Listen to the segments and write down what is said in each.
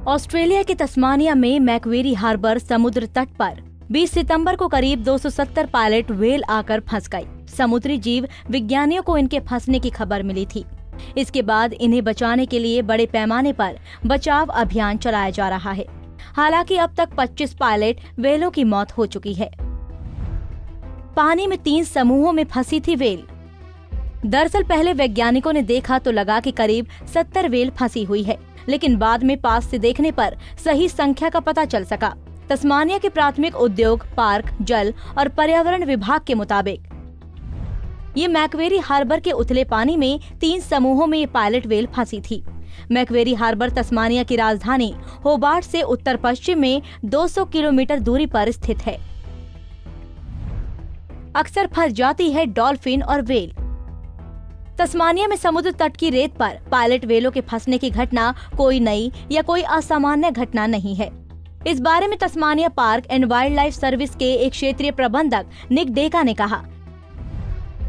Australia के Tasmania में Macquarie harbour समुद्र तट पर 20 सितंबर को करीब 270 पायलट व्हेल आकर फंस गई। समुद्री जीव विज्ञानियों को इनके फंसने की खबर मिली थी। इसके बाद इन्हें बचाने के लिए बड़े पैमाने पर बचाव अभियान चलाया जा रहा है। हालांकि अब तक 25 पायलट व्हेलों की मौत हो चुकी है। पानी में 3 समूहों में फंसी थी व्हेल। दरअसल पहले वैज्ञानिकों ने देखा तो लगा कि करीब 70 व्हेल फंसी हुई है, लेकिन बाद में पास से देखने पर सही संख्या का पता चल सका। तस्मानिया के प्राथमिक उद्योग, पार्क, जल और पर्यावरण विभाग के मुताबिक ये मैक्वेरी हार्बर के उथले पानी में 3 समूहों में ये पायलट व्हेल फंसी थी। मैक्वेरी हार्बर तस्मानिया की राजधानी होबार्ट से उत्तर पश्चिम में 200 किलोमीटर दूरी पर स्थित है। अक्सर फंस जाती है डॉल्फिन और व्हेल। तस्मानिया में समुद्र तट की रेत पर पायलट व्हेलों के फंसने की घटना कोई नई या कोई असामान्य घटना नहीं है। इस बारे में Tasmania park and wild life service के एक क्षेत्रीय प्रबंधक निक डेका ने कहा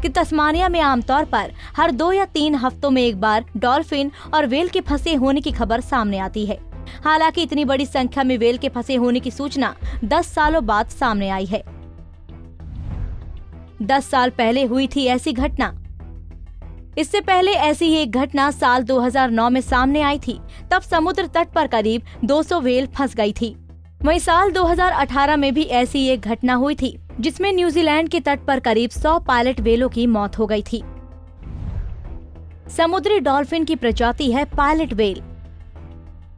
कि तस्मानिया में आमतौर पर हर 2 या 3 हफ्तों में एक बार डॉल्फिन और व्हेल के फंसे होने की खबर सामने आती है। हालांकि इतनी बड़ी संख्या में व्हेल के फंसे होने की सूचना 10 सालों बाद सामने आई है। 10 साल पहले हुई थी ऐसी घटना। इससे पहले ऐसी ही एक घटना साल 2009 में सामने आई थी। तब समुद्र तट पर करीब 200 व्हेल फंस गई थी। वहीं साल 2018 में भी ऐसी एक घटना हुई थी, जिसमें न्यूजीलैंड के तट पर करीब 100 पायलट व्हेलों की मौत हो गई थी। समुद्री डॉल्फिन की प्रजाति है पायलट व्हेल।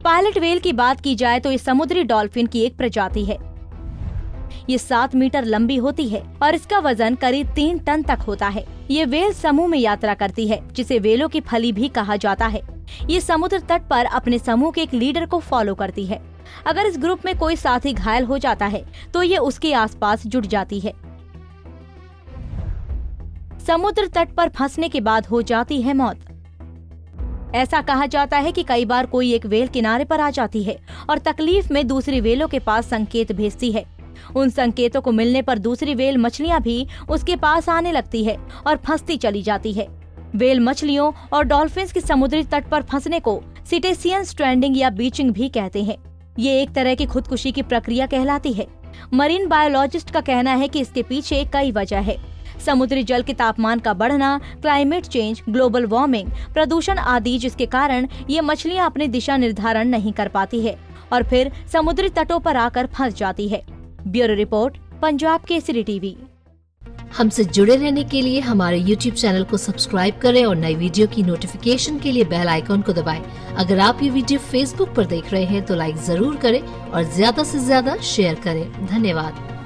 पायलट व्हेल की बात की जाए तो ये समुद्री डॉल्फिन की एक प्रजाति है। ये 7 मीटर लंबी होती है और इसका वजन करीब 3 टन तक होता है। ये व्हेल समूह में यात्रा करती है, जिसे व्हेलों की फली भी कहा जाता है। ये समुद्र तट पर अपने समूह के एक लीडर को फॉलो करती है। अगर इस ग्रुप में कोई साथी घायल हो जाता है तो ये उसके आसपास जुट जाती है। समुद्र तट पर फंसने के बाद हो जाती है मौत। ऐसा कहा जाता है कि कई बार कोई एक व्हेल किनारे पर आ जाती है और तकलीफ में दूसरी व्हेलों के पास संकेत भेजती है। उन संकेतों को मिलने पर दूसरी व्हेल मछलियां भी उसके पास आने लगती है और फंसती चली जाती है। व्हेल मछलियों और डॉल्फिन्स के समुद्री तट पर फंसने को सिटेशियन स्ट्रैंडिंग या बीचिंग भी कहते हैं। ये एक तरह की खुदकुशी की प्रक्रिया कहलाती है। मरीन बायोलॉजिस्ट का कहना है कि इसके पीछे कई वजह है। समुद्री जल के तापमान का बढ़ना, क्लाइमेट चेंज, ग्लोबल वार्मिंग, प्रदूषण आदि, जिसके कारण ये मछलियां अपनी दिशा निर्धारण नहीं कर पाती है और फिर समुद्री तटों पर आकर फंस जाती है। Bureau report, Punjab Kesari TV. हमसे जुड़े रहने के लिए हमारे YouTube चैनल को सब्सक्राइब करें और नई वीडियो की नोटिफिकेशन के लिए बेल आइकॉन को दबाएं। अगर आप ये वीडियो Facebook पर देख रहे हैं तो लाइक जरूर करें और ज्यादा से ज्यादा शेयर करें। धन्यवाद।